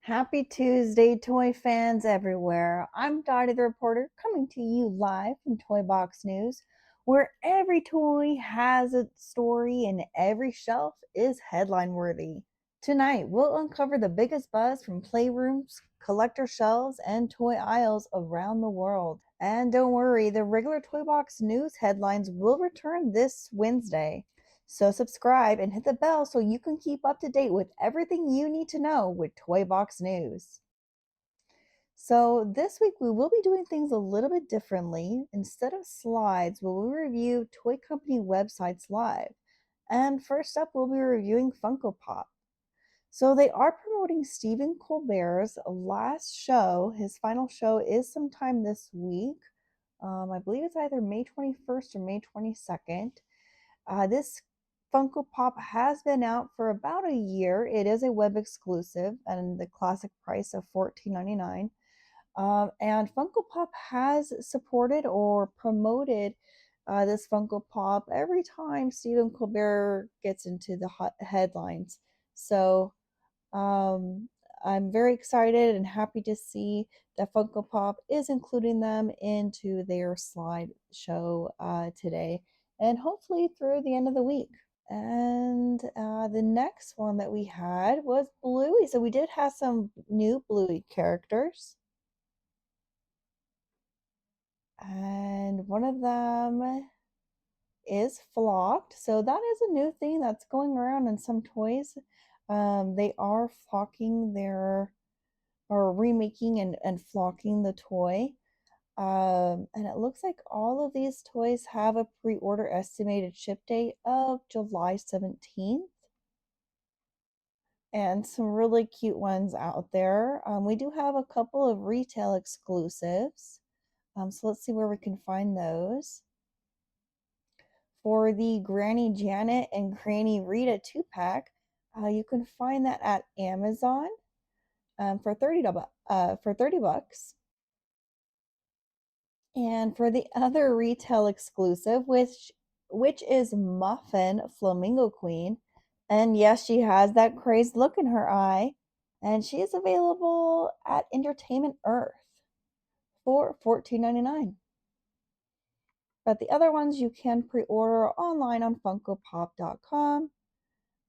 Happy Tuesday, toy fans everywhere. I'm Dottie the Reporter coming to you live from Toy Box News, where every toy has a story and every shelf is headline worthy. Tonight, we'll uncover the biggest buzz from playrooms, collector shelves, and toy aisles around the world. And don't worry, the regular Toy Box News headlines will return this Wednesday. So subscribe and hit the bell so you can keep up to date with everything you need to know with Toy Box News. So this week we will be doing things a little bit differently. Instead of slides, we'll review toy company websites live. And first up, we'll be reviewing Funko Pop. So they are promoting Stephen Colbert's last show. His final show is sometime this week. I believe it's either May 21st or May 22nd. This Funko Pop has been out for about a year. It is a web exclusive and the classic price of $14.99. And Funko Pop has supported or promoted this Funko Pop every time Stephen Colbert gets into the hot headlines. So um, I'm very excited and happy to see that Funko Pop is including them into their slideshow today and hopefully through the end of the week. And the next one that we had was Bluey. So we did have some new Bluey characters. And one of them is flocked. So that is a new thing that's going around in some toys. They are flocking their or remaking and flocking the toy. And it looks like all of these toys have a pre-order estimated ship date of July 17th. And some really cute ones out there. We do have a couple of retail exclusives. So let's see where we can find those. For the Granny Janet and Granny Rita 2-pack, you can find that at Amazon for 30 bucks. And for the other retail exclusive, which is Muffin Flamingo Queen, and yes, she has that crazed look in her eye, and she is available at Entertainment Earth for $14.99. But the other ones you can pre-order online on FunkoPop.com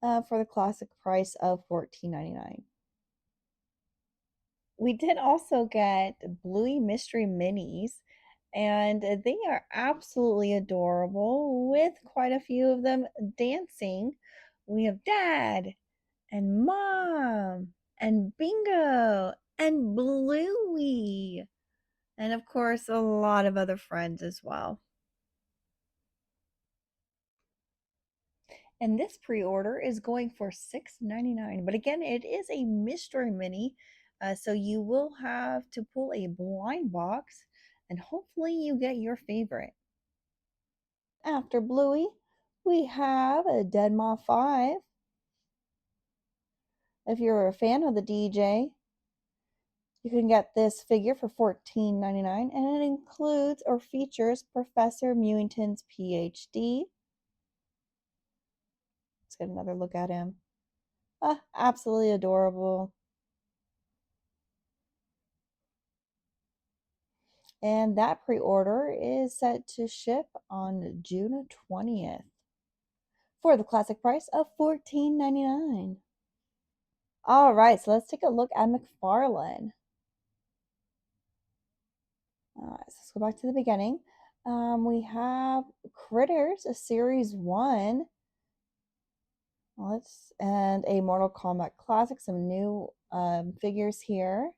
for the classic price of $14.99. We did also get Bluey Mystery Minis, and they are absolutely adorable with quite a few of them dancing. We have Dad and Mom and Bingo and Bluey, and of course, a lot of other friends as well. And this pre-order is going for $6.99. But again, it is a mystery mini, so you will have to pull a blind box, and hopefully you get your favorite. After Bluey, we have a Deadmau 5. If you're a fan of the DJ, you can get this figure for $14.99, and it includes or features Professor Mewington's PhD. Let's get another look at him. Absolutely adorable. And that pre-order is set to ship on June 20th for the classic price of $14.99. All right, so let's take a look at McFarlane. All right, so let's go back to the beginning. We have Critters, a series 1. And a Mortal Kombat Classic, some new figures here.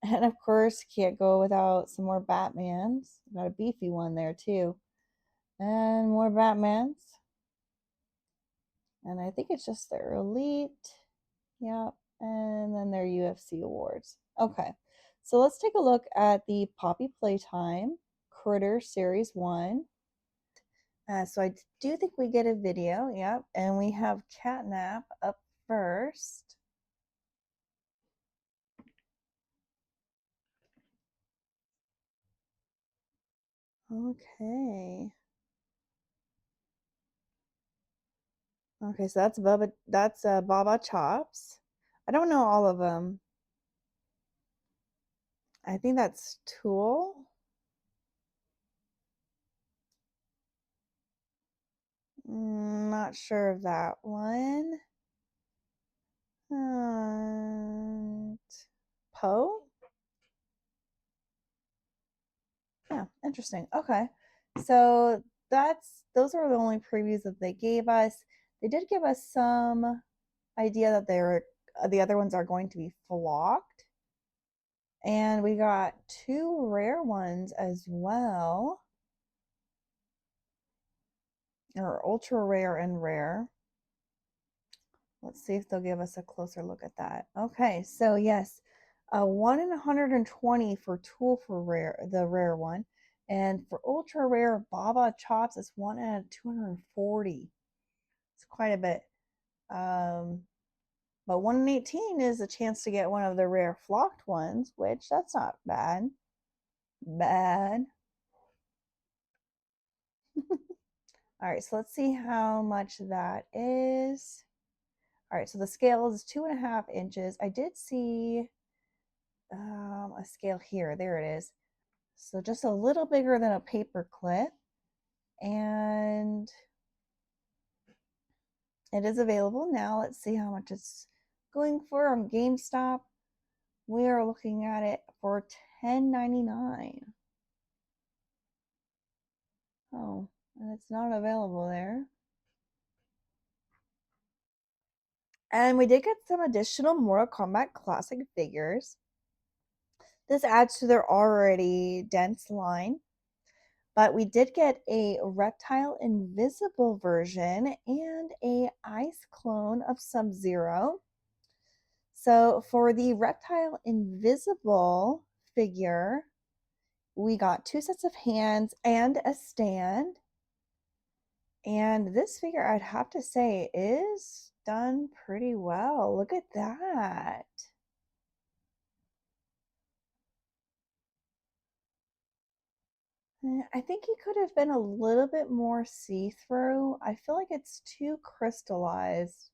And of course, can't go without some more Batmans. Got a beefy one there too. And more Batmans. And I think it's just their Elite. Yep. And then their UFC awards. Okay. So let's take a look at the Poppy Playtime Critter Series 1. So I do think we get a video. Yep. And we have Catnap up first. Okay. Okay, so that's Baba Chops. I don't know all of them. I think that's Tool. Not sure of that one. And Poe? Yeah, interesting. Okay. So those are the only previews that they gave us. They did give us some idea that the other ones are going to be flocked. And we got two rare ones as well. Or ultra rare and rare. Let's see if they'll give us a closer look at that. Okay, so yes, 1 in 120 for Tool for rare, the rare one. And for ultra rare Baba Chops, it's 1 out of 240. It's quite a bit. But 1 in 18 is a chance to get one of the rare flocked ones, which that's not bad. Bad. All right, so let's see how much that is. All right, so the scale is 2.5 inches. I did see a scale here. There it is. So just a little bigger than a paper clip. And it is available now. Let's see how much it's going for on GameStop. We are looking at it for $10.99. Oh, and it's not available there. And we did get some additional Mortal Kombat Classic figures. This adds to their already dense line. But we did get a Reptile Invisible version and a Ice clone of Sub-Zero. So for the Reptile Invisible figure, we got 2 sets of hands and a stand. And this figure, I'd have to say, is done pretty well. Look at that. I think he could have been a little bit more see-through. I feel like it's too crystallized.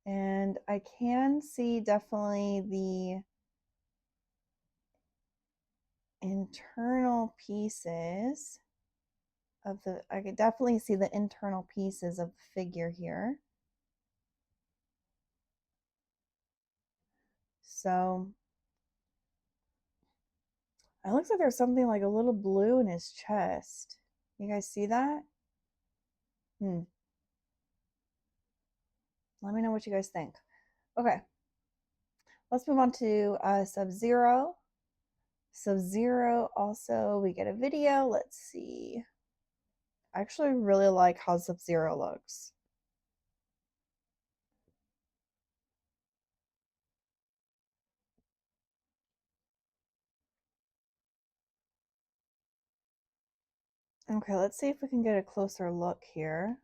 And I can see definitely the internal pieces of I could definitely see the internal pieces of the figure here. So it looks like there's something like a little blue in his chest. You guys see that? Let me know what you guys think. Okay, let's move on to Sub-Zero. Sub-Zero also, we get a video. Let's see. I actually really like how Sub-Zero looks. Okay, let's see if we can get a closer look here.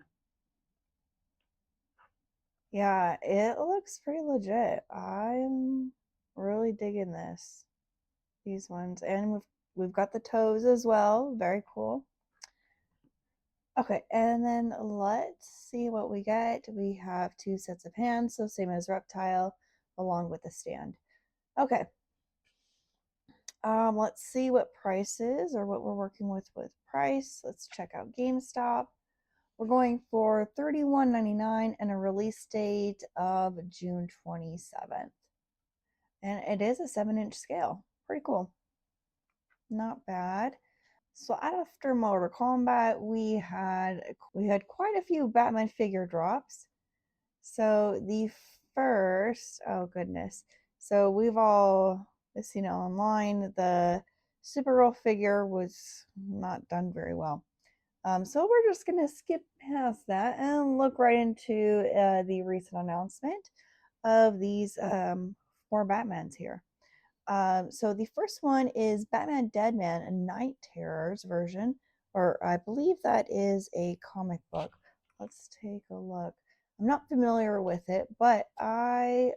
Yeah, it looks pretty legit. I'm really digging these ones. And we've got the toes as well. Very cool. Okay, and then let's see what we get. We have 2 sets of hands, so same as Reptile, along with the stand. Okay. Let's see what prices or what we're working with price. Let's check out GameStop. We're going for $31.99 and a release date of June 27th. And it is a 7-inch scale. Pretty cool. Not bad. So after Mortal Kombat, we had quite a few Batman figure drops. So the first, oh goodness. So we've all seen it online. The Supergirl figure was not done very well. So we're just going to skip past that and look right into the recent announcement of these 4 Batmans here. So the first one is Batman Deadman, a Night Terrors version, or I believe that is a comic book. Let's take a look. I'm not familiar with it, but I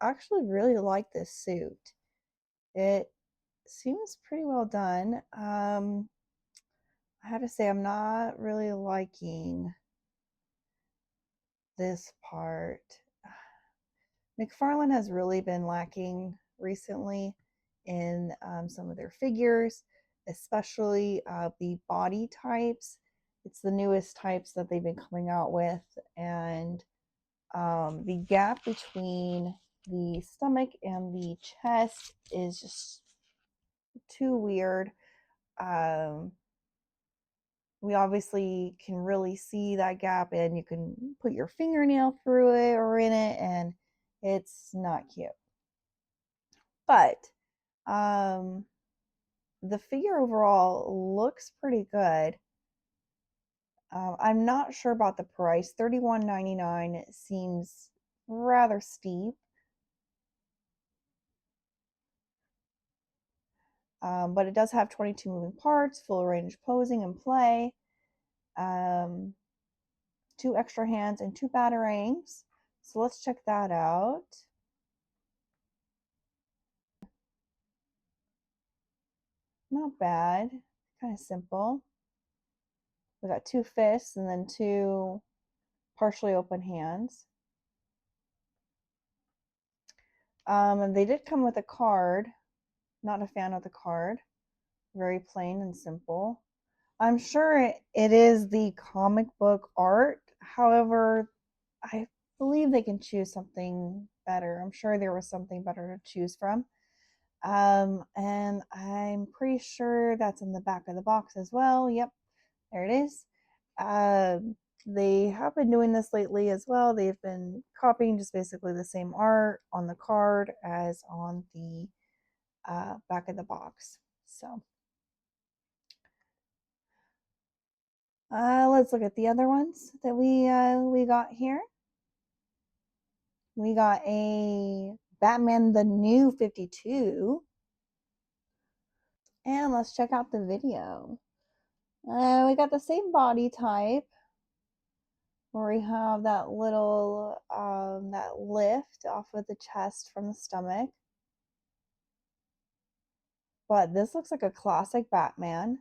actually really like this suit. It seems pretty well done. I have to say, I'm not really liking this part. McFarlane has really been lacking recently in some of their figures, especially the body types. It's the newest types that they've been coming out with, and the gap between the stomach and the chest is just too weird. Um, we obviously can really see that gap, and you can put your fingernail through it or in it, and it's not cute. But um, the figure overall looks pretty good. I'm not sure about the price. $31.99 seems rather steep. But it does have 22 moving parts, full range posing and play, um, 2 extra hands, and 2 batarangs. So let's check that out. Not bad, kind of simple. We got 2 fists and then 2 partially open hands. And they did come with a card. Not a fan of the card. Very plain and simple. I'm sure it is the comic book art. However, I believe they can choose something better. I'm sure there was something better to choose from. And I'm pretty sure that's in the back of the box as well. Yep, there it is. They have been doing this lately as well. They've been copying just basically the same art on the card as on the back of the box. So let's look at the other ones that we got here. We got a Batman the New 52. And let's check out the video. We got the same body type where we have that little that lift off of the chest from the stomach. But this looks like a classic Batman.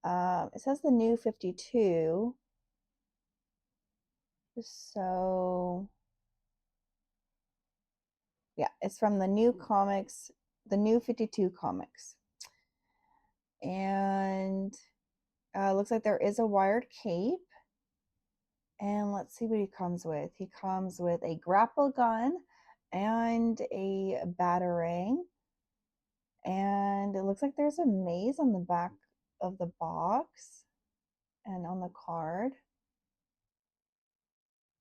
It says the New 52. So yeah, it's from the new comics, the New 52 comics. And looks like there is a wired cape. And let's see what he comes with. He comes with a grapple gun and a batarang. And it looks like there's a maze on the back of the box and on the card,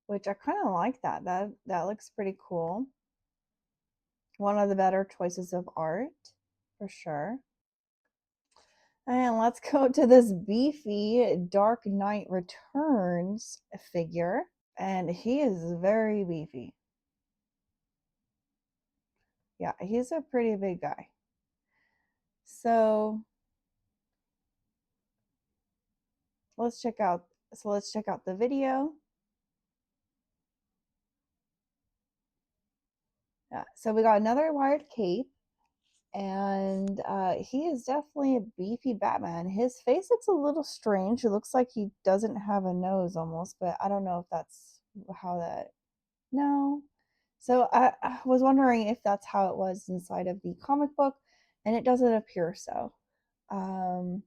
which I kind of like that. That looks pretty cool. One of the better choices of art, for sure. And let's go to this beefy Dark Knight Returns figure. And he is very beefy. Yeah, he's a pretty big guy. So let's check out the video. Yeah, so we got another wired cape, and he is definitely a beefy Batman. His face looks a little strange. It looks like he doesn't have a nose almost, but I don't know if that's how that. No. So I was wondering if that's how it was inside of the comic book, and it doesn't appear so. Um,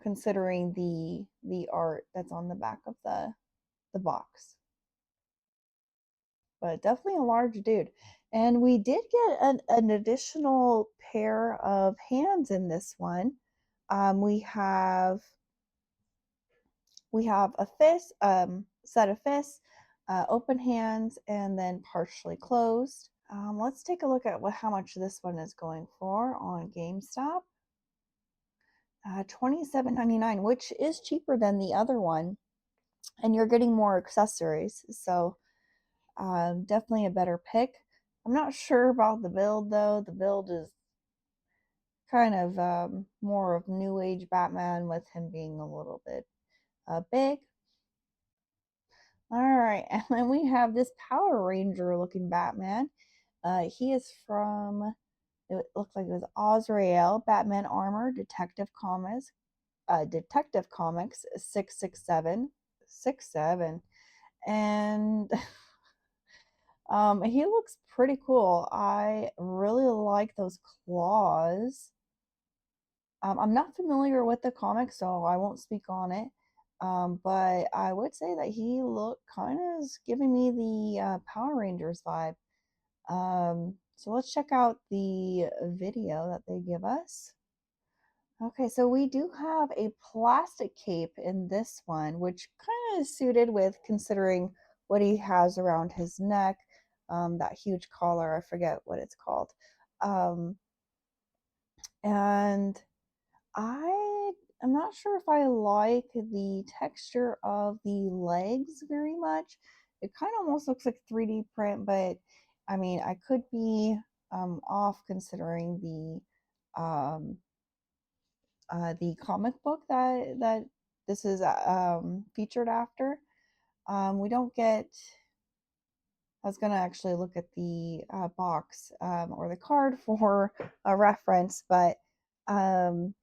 Considering the art that's on the back of the box. But definitely a large dude. And we did get an additional pair of hands in this one. We have a fist, set of fists, open hands, and then partially closed. Let's take a look at how much this one is going for on GameStop. $27.99, which is cheaper than the other one, and you're getting more accessories. So definitely a better pick. I'm not sure about the build though. The build is kind of more of New Age Batman with him being a little bit big. All right, and then we have this Power Ranger looking Batman. He is from, it looks like it was Azrael, Batman Armor, Detective Comics 667. 67. And He looks pretty cool. I really like those claws. I'm not familiar with the comic, so I won't speak on it. But I would say that he looked kind of giving me the Power Rangers vibe. So let's check out the video that they give us. Okay, so we do have a plastic cape in this one, which kind of is suited with considering what he has around his neck. That huge collar, I forget what it's called. Um, and I am not sure if I like the texture of the legs very much. It kind of almost looks like 3D print, but I mean, I could be off considering the comic book that this is featured after. We don't get. I was gonna actually look at the box or the card for a reference, um,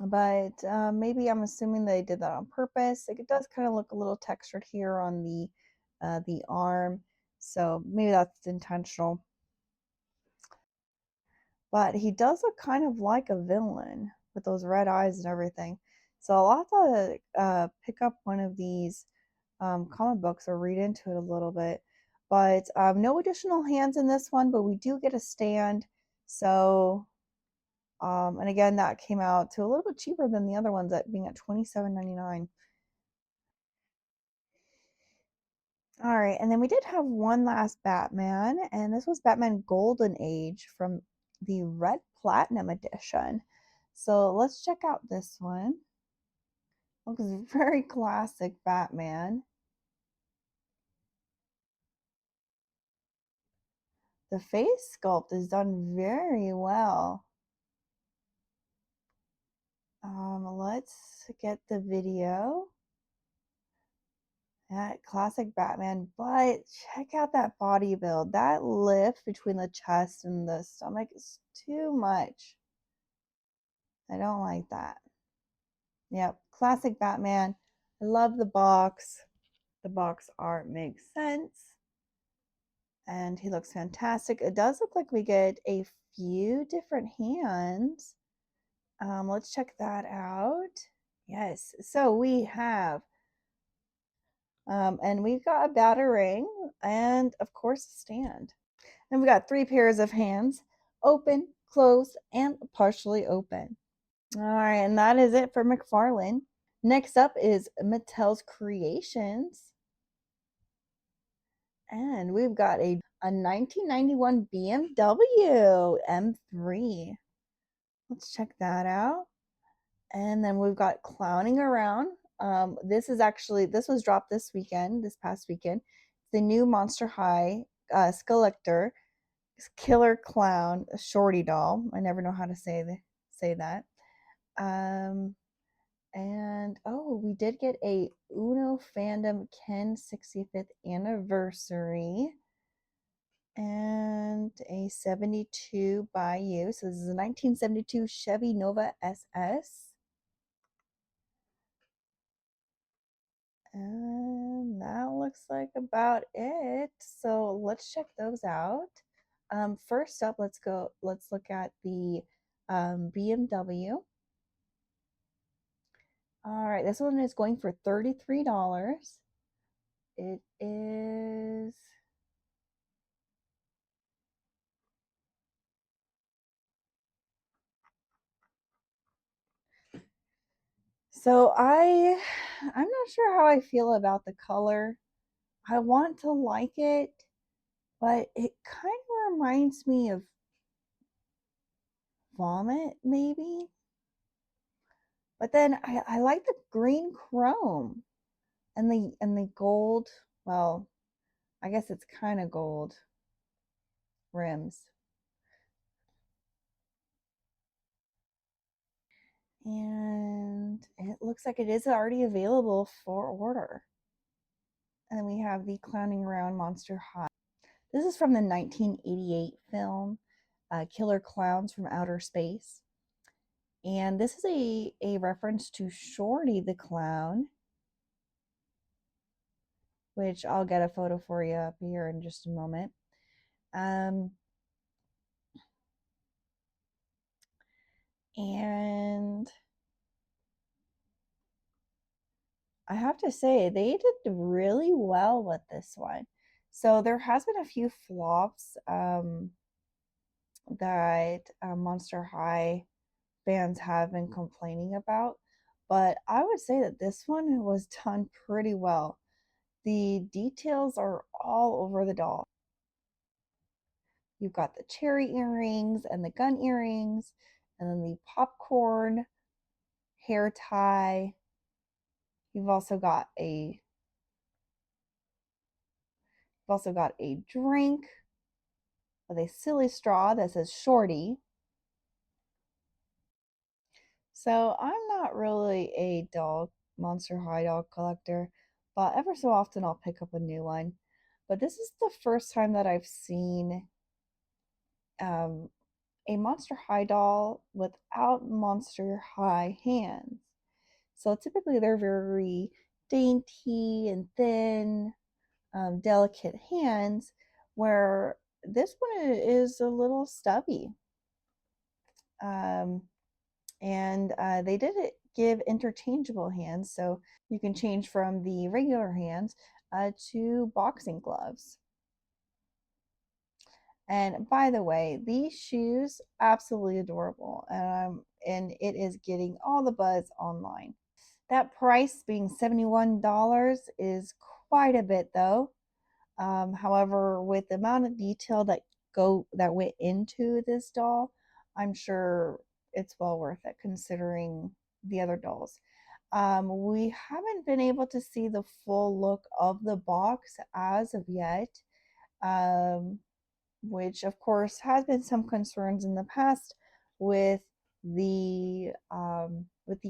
but maybe I'm assuming they did that on purpose. Like it does kind of look a little textured here on the arm, so maybe that's intentional. But he does look kind of like a villain with those red eyes and everything. So I'll have to pick up one of these comic books or read into it a little bit. But no additional hands in this one, but we do get a stand. So, and again, that came out to a little bit cheaper than the other ones, at being at $27.99. All right, and then we did have one last Batman, and this was Batman Golden Age from the Red Platinum Edition. So let's check out this one. Looks very classic Batman. The face sculpt is done very well. Let's get the video. That classic Batman, but check out that body build. That lift between the chest and the stomach is too much. I don't like that. Yep, classic Batman. I love the box. The box art makes sense. And he looks fantastic. It does look like we get a few different hands. Let's check that out. Yes, so we have, and we've got a batarang and of course a stand. And we got 3 pairs of hands, open, closed, and partially open. All right, and that is it for McFarlane. Next up is Mattel's Creations. And we've got a 1991 BMW M3. Let's check that out. And then we've got Clowning Around. This was dropped this past weekend. The new Monster High Skeletor Killer Clown Shorty doll. I never know how to say that. Um, and oh, we did get a Uno Fandom Ken 65th anniversary and a 72 by you. So this is a 1972 Chevy Nova SS. And that looks like about it. So let's check those out. First up, let's look at the BMW. All right, this one is going for $33. It is. I'm not sure how I feel about the color. I want to like it, but it kind of reminds me of vomit, maybe. But then I like the green chrome and the gold. Well, I guess it's kind of gold rims. And it looks like it is already available for order. And then we have the Clowning Around Monster High. This is from the 1988 film Killer Clowns from Outer Space. And this is a reference to Shorty the Clown. which I'll get a photo for you up here in just a moment. Um, and I have to say, they did really well with this one. So there has been a few flops that Monster High fans have been complaining about, but I would say that this one was done pretty well. The details are all over the doll. You've got the cherry earrings and the gun earrings, and then the popcorn hair tie. You've also got a drink with a silly straw that says Shorty. So I'm not really a Monster High dog collector, but ever so often I'll pick up a new one. But this is the first time that I've seen um, a Monster High doll without Monster High hands. So typically they're very dainty and thin, delicate hands, where this one is a little stubby. Um, and they did give interchangeable hands, so you can change from the regular hands to boxing gloves. And by the way, these shoes absolutely adorable, and it is getting all the buzz online. That price being $71 is quite a bit though. However, with the amount of detail that went into this doll, I'm sure it's well worth it considering the other dolls. We haven't been able to see the full look of the box as of yet, um, which of course has been some concerns in the past with the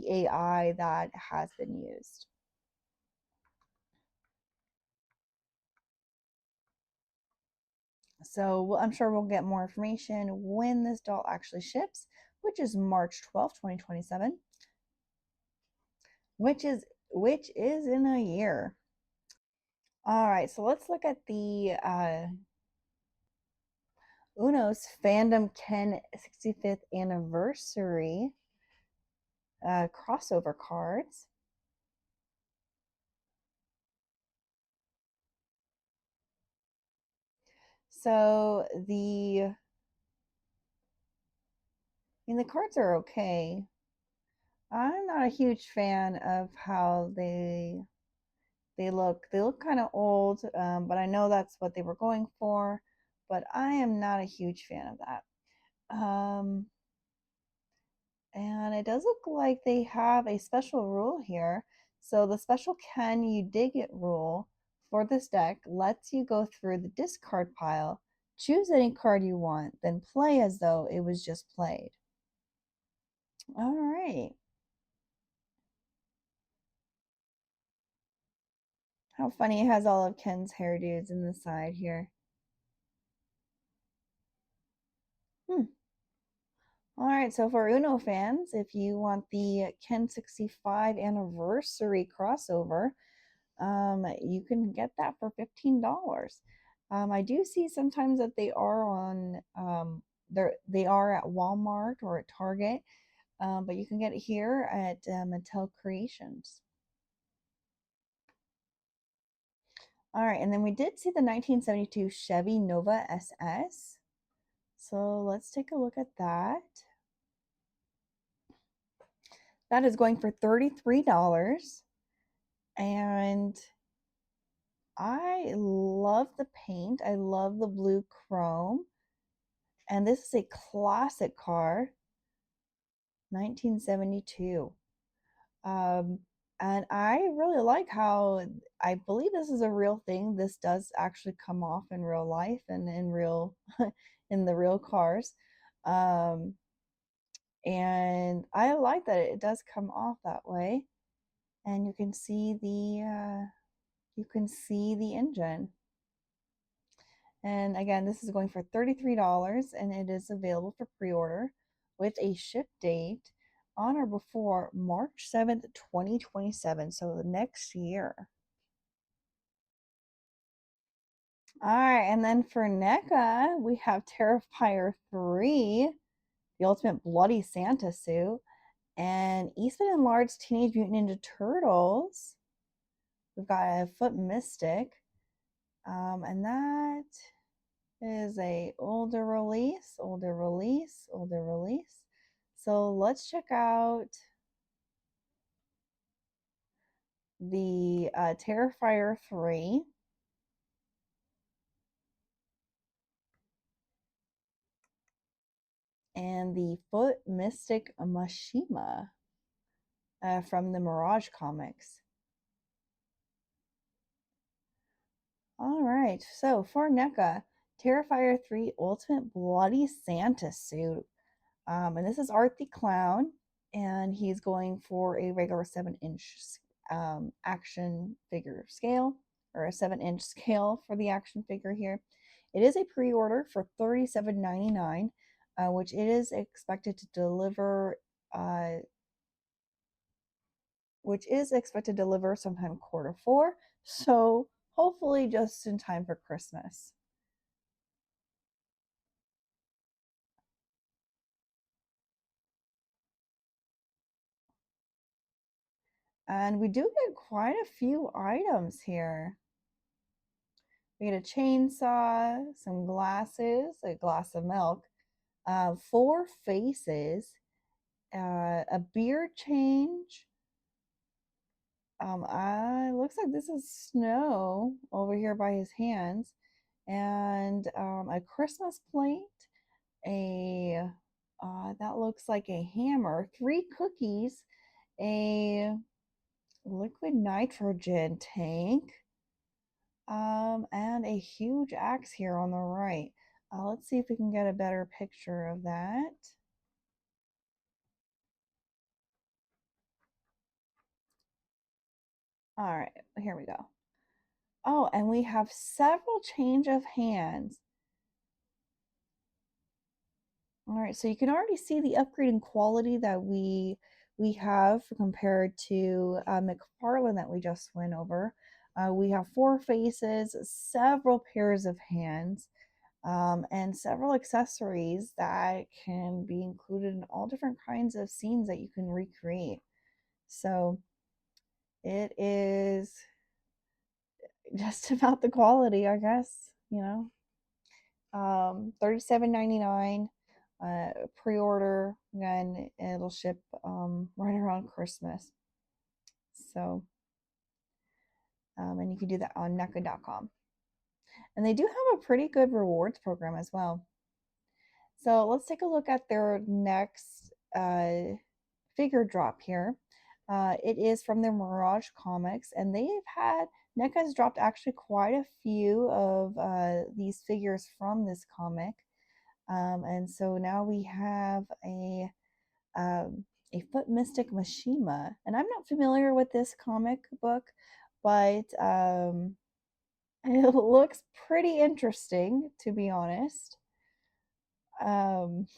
AI that has been used. So I'm sure we'll get more information when this doll actually ships, which is March 12th, 2027, which is in a year. All right, so let's look at the Uno's Fandom Ken 65th anniversary crossover cards. So the cards are okay. I'm not a huge fan of how they look. They look kind of old, but I know that's what they were going for. But I am not a huge fan of that. Um, and it does look like they have a special rule here. So the special Can You Dig It rule for this deck lets you go through the discard pile, choose any card you want, then play as though it was just played. All right. How funny, it has all of Ken's hairdos in the side here. Hmm. All right, so for Uno fans, if you want the Ken 65 anniversary crossover, you can get that for $15. I do see sometimes that they are on they are at Walmart or at Target, but you can get it here at Mattel Creations. All right, and then we did see the 1972 Chevy Nova SS. So let's take a look at that. That is going for $33. And I love the paint. I love the blue chrome. And this is a classic car, 1972. Um, and I really like how I believe this is a real thing. This does actually come off in real life and in real in the real cars. Um, and I like that it does come off that way. And you can see the engine. And again, this is going for $33 and it is available for pre-order with a ship date on or before March 7th, 2027, so the next year. All right, and then for NECA, we have Terrifier 3, the Ultimate Bloody Santa suit, and Eastman and Large Teenage Mutant Ninja Turtles. We've got a Foot Mystic, and that is a older release, older release, older release. So let's check out the Terrifier 3. And the Foot Mystic Mashima from the Mirage comics. All right, so for NECA, Terrifier 3 Ultimate Bloody Santa suit. And this is Art the Clown, and he's going for a regular 7-inch action figure scale, or a 7-inch scale for the action figure here. It is a pre order for $37.99, which it is expected to deliver. Which is expected to deliver sometime Q4, so hopefully just in time for Christmas. And we do get quite a few items here. We get a chainsaw, some glasses, a glass of milk, 4 faces, a beard change. Looks like this is Snow over here by his hands, and a Christmas plate, a that looks like a hammer, 3 cookies, a liquid nitrogen tank, and a huge axe here on the right. Let's see if we can get a better picture of that. All right, here we go. Oh, and we have several change of hands. All right, so you can already see the upgrade in quality that we have compared to McFarlane that we just went over. We have 4 faces, several pairs of hands, and several accessories that can be included in all different kinds of scenes that you can recreate. So it is just about the quality, I guess, you know. $37.99 pre-order, and it'll ship right around Christmas. So and you can do that on NECA.com. And they do have a pretty good rewards program as well. So let's take a look at their next figure drop here. It is from their Mirage Comics, and they've had NECA has dropped actually quite a few of these figures from this comic. And so now we have a Foot Mystic Mashima, and I'm not familiar with this comic book, but it looks pretty interesting, to be honest. Um,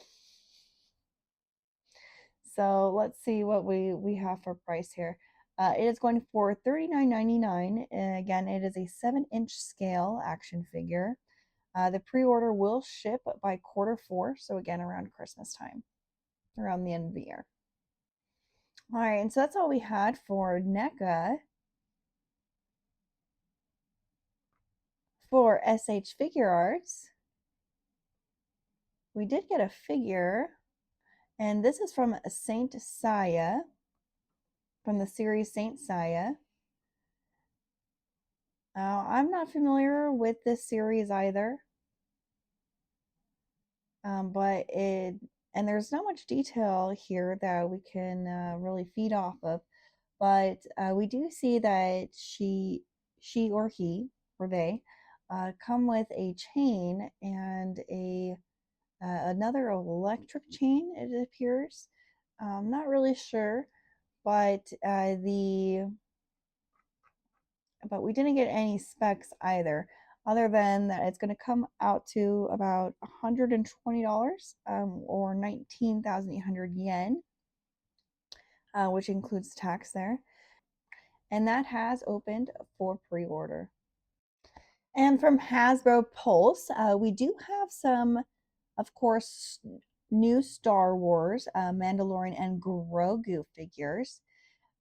so let's see what we have for price here. It is going for $39.99. Again, it is a 7-inch scale action figure. The pre-order will ship by Q4, so again around Christmas time, around the end of the year. All right, and so that's all we had for NECA. For SH Figure Arts, we did get a figure, and this is from Saint Seiya, from the series Saint Seiya. I'm not familiar with this series either, but and there's not much detail here that we can really feed off of. But we do see that she or he or they come with a chain and another electric chain. It appears. I'm not really sure, but we didn't get any specs either, other than that it's going to come out to about $120, or 19,800 yen, which includes tax there. And that has opened for pre order. And from Hasbro Pulse, we do have some, of course, new Star Wars, Mandalorian, and Grogu figures.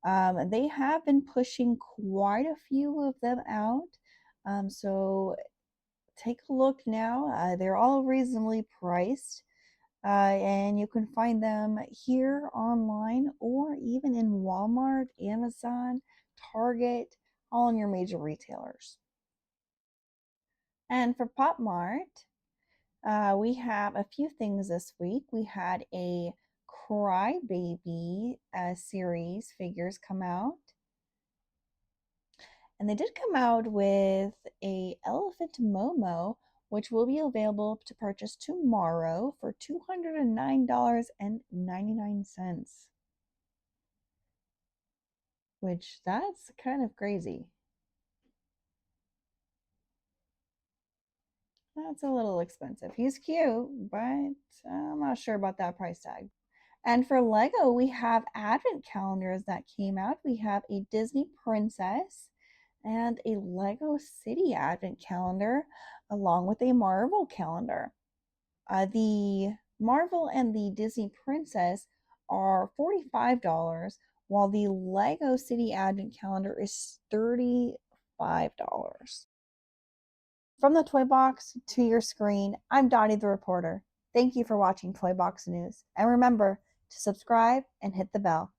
They have been pushing quite a few of them out. So take a look now. They're all reasonably priced. And you can find them here online or even in Walmart, Amazon, Target, all in your major retailers. And for Pop Mart, we have a few things this week. We had a Crybaby series figures come out. And they did come out with a Elephant Momo, which will be available to purchase tomorrow for $209.99. Which that's kind of crazy. That's a little expensive. He's cute, but I'm not sure about that price tag. And for Lego, we have advent calendars that came out. We have a Disney Princess and a Lego City advent calendar, along with a Marvel calendar. The Marvel and the Disney Princess are $45, while the Lego City advent calendar is $35. From the toy box to your screen, I'm Dottie the reporter. Thank you for watching Toy Box News. And remember to subscribe and hit the bell.